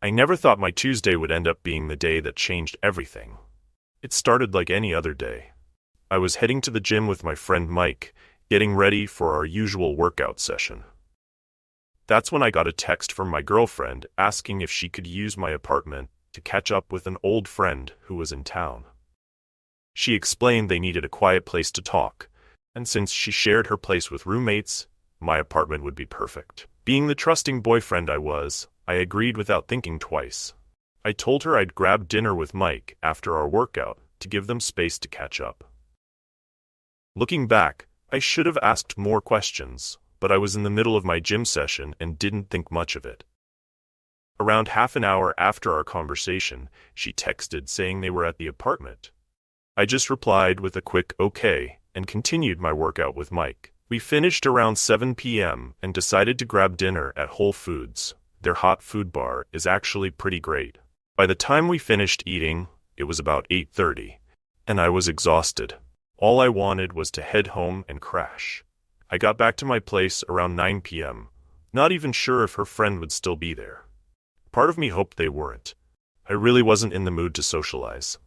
I never thought my Tuesday would end up being the day that changed everything. It started like any other day. I was heading to the gym with my friend Mike, getting ready for our usual workout session. That's when I got a text from my girlfriend asking if she could use my apartment to catch up with an old friend who was in town. She explained they needed a quiet place to talk, and since she shared her place with roommates, my apartment would be perfect. Being the trusting boyfriend I was, I agreed without thinking twice. I told her I'd grab dinner with Mike after our workout to give them space to catch up. Looking back, I should have asked more questions, but I was in the middle of my gym session and didn't think much of it. Around half an hour after our conversation, she texted saying they were at the apartment. I just replied with a quick okay and continued my workout with Mike. We finished around 7 p.m. and decided to grab dinner at Whole Foods. Their hot food bar is actually pretty great. By the time we finished eating, it was about 8:30, and I was exhausted. All I wanted was to head home and crash. I got back to my place around 9 p.m., not even sure if her friend would still be there. Part of me hoped they weren't. I really wasn't in the mood to socialize.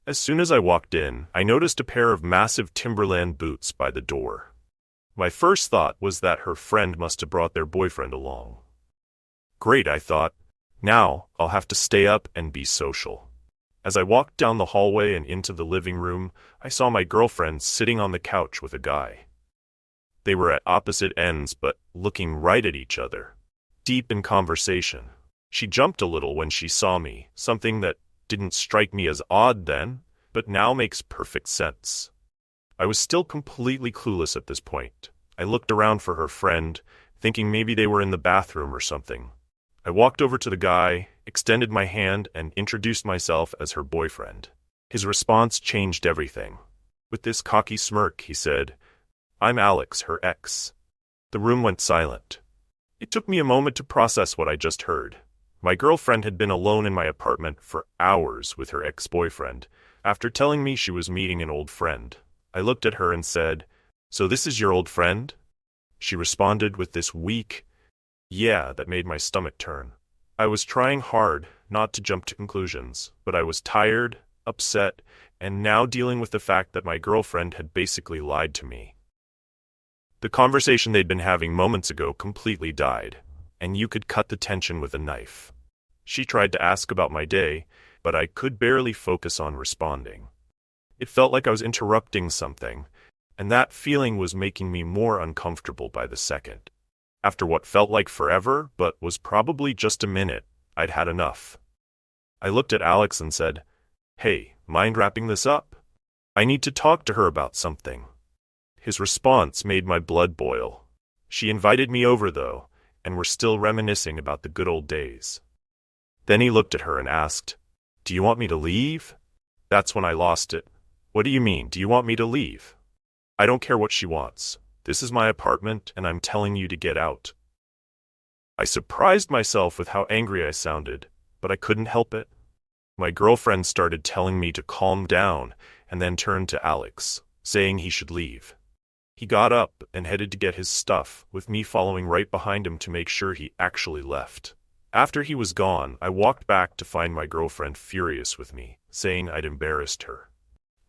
As soon as I walked in, I noticed a pair of massive Timberland boots by the door. My first thought was that her friend must have brought their boyfriend along. Great, I thought. Now, I'll have to stay up and be social. As I walked down the hallway and into the living room, I saw my girlfriend sitting on the couch with a guy. They were at opposite ends but looking right at each other, deep in conversation. She jumped a little when she saw me, something that didn't strike me as odd then, but now makes perfect sense. I was still completely clueless at this point. I looked around for her friend, thinking maybe they were in the bathroom or something. I walked over to the guy, extended my hand, and introduced myself as her boyfriend. His response changed everything. With this cocky smirk, he said, "I'm Alex, her ex." The room went silent. It took me a moment to process what I just heard. My girlfriend had been alone in my apartment for hours with her ex-boyfriend, after telling me she was meeting an old friend. I looked at her and said, "So this is your old friend?" She responded with this weak, "Yeah," that made my stomach turn. I was trying hard not to jump to conclusions, but I was tired, upset, and now dealing with the fact that my girlfriend had basically lied to me. The conversation they'd been having moments ago completely died, and you could cut the tension with a knife. She tried to ask about my day, but I could barely focus on responding. It felt like I was interrupting something, and that feeling was making me more uncomfortable by the second. After what felt like forever, but was probably just a minute, I'd had enough. I looked at Alex and said, "Hey, mind wrapping this up? I need to talk to her about something." His response made my blood boil. She invited me over, though, and we're still reminiscing about the good old days. Then he looked at her and asked, "Do you want me to leave?" That's when I lost it. What do you mean, do you want me to leave? I don't care what she wants. This is my apartment, and I'm telling you to get out. I surprised myself with how angry I sounded, but I couldn't help it. My girlfriend started telling me to calm down, and then turned to Alex, saying he should leave. He got up and headed to get his stuff, with me following right behind him to make sure he actually left. After he was gone, I walked back to find my girlfriend furious with me, saying I'd embarrassed her.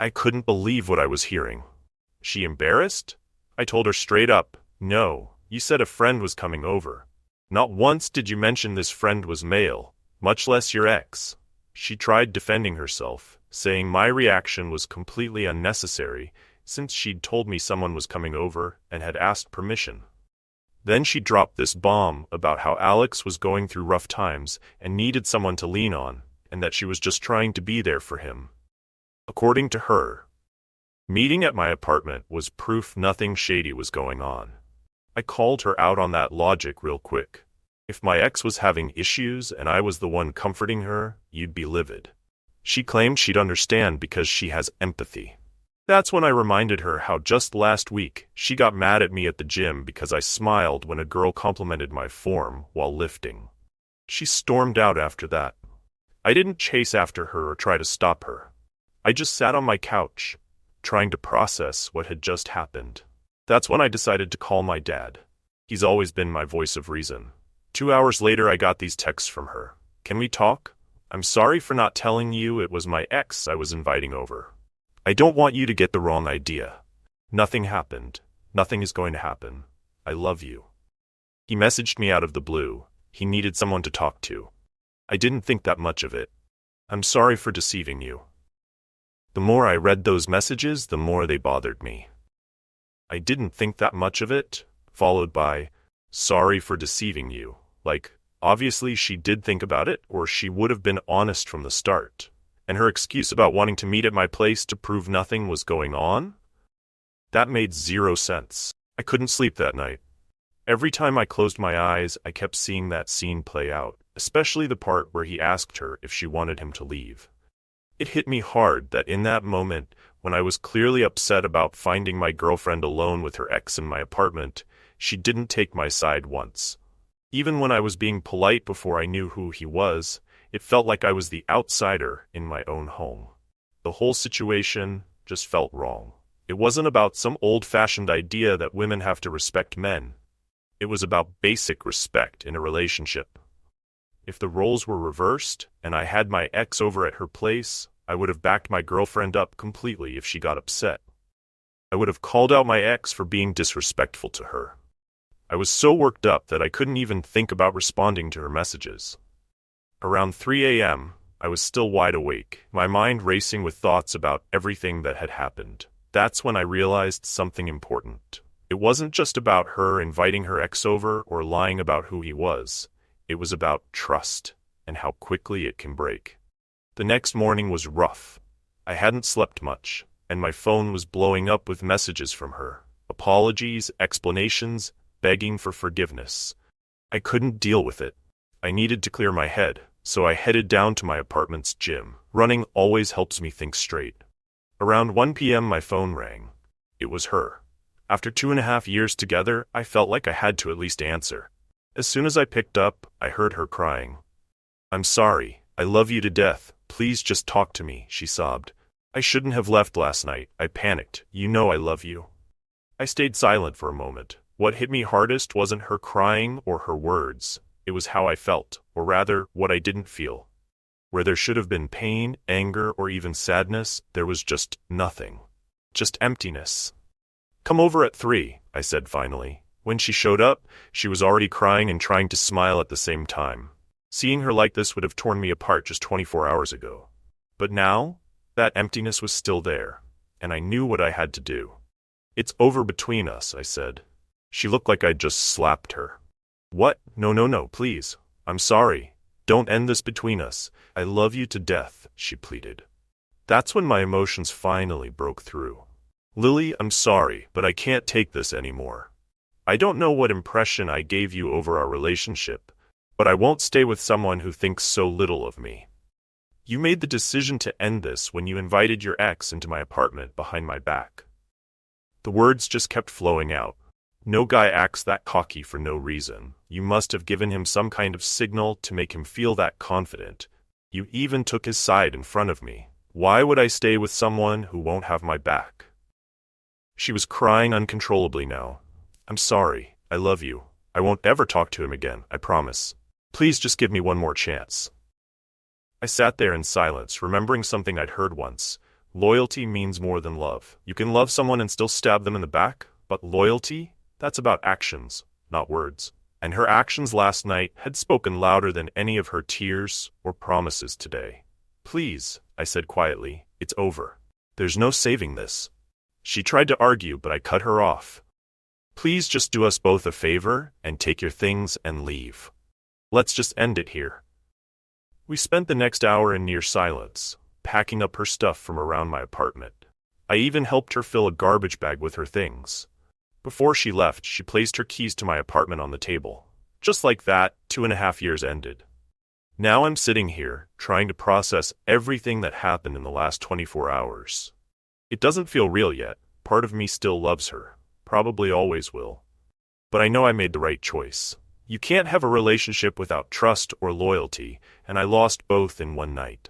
I couldn't believe what I was hearing. She embarrassed? I told her straight up, "No, you said a friend was coming over. Not once did you mention this friend was male, much less your ex." She tried defending herself, saying my reaction was completely unnecessary, since she'd told me someone was coming over and had asked permission. Then she dropped this bomb about how Alex was going through rough times and needed someone to lean on, and that she was just trying to be there for him. According to her, meeting at my apartment was proof nothing shady was going on. I called her out on that logic real quick. If my ex was having issues and I was the one comforting her, you'd be livid. She claimed she'd understand because she has empathy. That's when I reminded her how just last week she got mad at me at the gym because I smiled when a girl complimented my form while lifting. She stormed out after that. I didn't chase after her or try to stop her. I just sat on my couch, trying to process what had just happened. That's when I decided to call my dad. He's always been my voice of reason. 2 hours later, I got these texts from her. Can we talk? I'm sorry for not telling you it was my ex I was inviting over. I don't want you to get the wrong idea. Nothing happened. Nothing is going to happen. I love you. He messaged me out of the blue. He needed someone to talk to. I didn't think that much of it. I'm sorry for deceiving you. The more I read those messages, the more they bothered me. I didn't think that much of it, followed by, sorry for deceiving you. Like, obviously she did think about it, or she would have been honest from the start. And her excuse about wanting to meet at my place to prove nothing was going on? That made zero sense. I couldn't sleep that night. Every time I closed my eyes, I kept seeing that scene play out, especially the part where he asked her if she wanted him to leave. It hit me hard that in that moment, when I was clearly upset about finding my girlfriend alone with her ex in my apartment, she didn't take my side once. Even when I was being polite before I knew who he was, it felt like I was the outsider in my own home. The whole situation just felt wrong. It wasn't about some old-fashioned idea that women have to respect men. It was about basic respect in a relationship. If the roles were reversed, and I had my ex over at her place, I would have backed my girlfriend up completely if she got upset. I would have called out my ex for being disrespectful to her. I was so worked up that I couldn't even think about responding to her messages. Around 3 a.m., I was still wide awake, my mind racing with thoughts about everything that had happened. That's when I realized something important. It wasn't just about her inviting her ex over or lying about who he was. It was about trust and how quickly it can break. The next morning was rough. I hadn't slept much, and my phone was blowing up with messages from her. Apologies, explanations, begging for forgiveness. I couldn't deal with it. I needed to clear my head, so I headed down to my apartment's gym. Running always helps me think straight. Around 1 p.m. my phone rang. It was her. After 2.5 years together, I felt like I had to at least answer. As soon as I picked up, I heard her crying. "I'm sorry. I love you to death. Please just talk to me," she sobbed. "I shouldn't have left last night. I panicked. You know I love you." I stayed silent for a moment. What hit me hardest wasn't her crying or her words. It was how I felt, or rather, what I didn't feel. Where there should have been pain, anger, or even sadness, there was just nothing. Just emptiness. "Come over at 3, I said finally. When she showed up, she was already crying and trying to smile at the same time. Seeing her like this would have torn me apart just 24 hours ago. But now, that emptiness was still there, and I knew what I had to do. "It's over between us," I said. She looked like I'd just slapped her. "What? No, please. I'm sorry. Don't end this between us. I love you to death," she pleaded. That's when my emotions finally broke through. "Lily, I'm sorry, but I can't take this anymore. I don't know what impression I gave you over our relationship, but I won't stay with someone who thinks so little of me. You made the decision to end this when you invited your ex into my apartment behind my back." The words just kept flowing out. "No guy acts that cocky for no reason. You must have given him some kind of signal to make him feel that confident. You even took his side in front of me. Why would I stay with someone who won't have my back?" She was crying uncontrollably now. "I'm sorry. I love you. I won't ever talk to him again, I promise. Please just give me one more chance." I sat there in silence, remembering something I'd heard once. Loyalty means more than love. You can love someone and still stab them in the back, but loyalty? That's about actions, not words. And her actions last night had spoken louder than any of her tears or promises today. "Please," I said quietly, "it's over. There's no saving this." She tried to argue, but I cut her off. "Please just do us both a favor and take your things and leave. Let's just end it here." We spent the next hour in near silence, packing up her stuff from around my apartment. I even helped her fill a garbage bag with her things. Before she left, she placed her keys to my apartment on the table. Just like that, 2.5 years ended. Now I'm sitting here, trying to process everything that happened in the last 24 hours. It doesn't feel real yet. Part of me still loves her. Probably always will. But I know I made the right choice. You can't have a relationship without trust or loyalty, and I lost both in one night.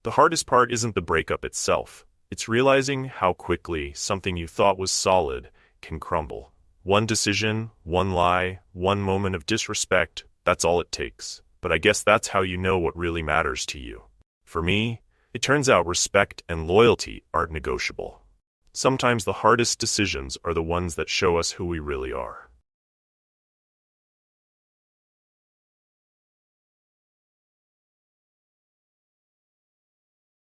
The hardest part isn't the breakup itself. It's realizing how quickly something you thought was solid can crumble. One decision, one lie, one moment of disrespect, that's all it takes. but I guess that's how you know what really matters to you. For me, it turns out respect and loyalty aren't negotiable. Sometimes the hardest decisions are the ones that show us who we really are.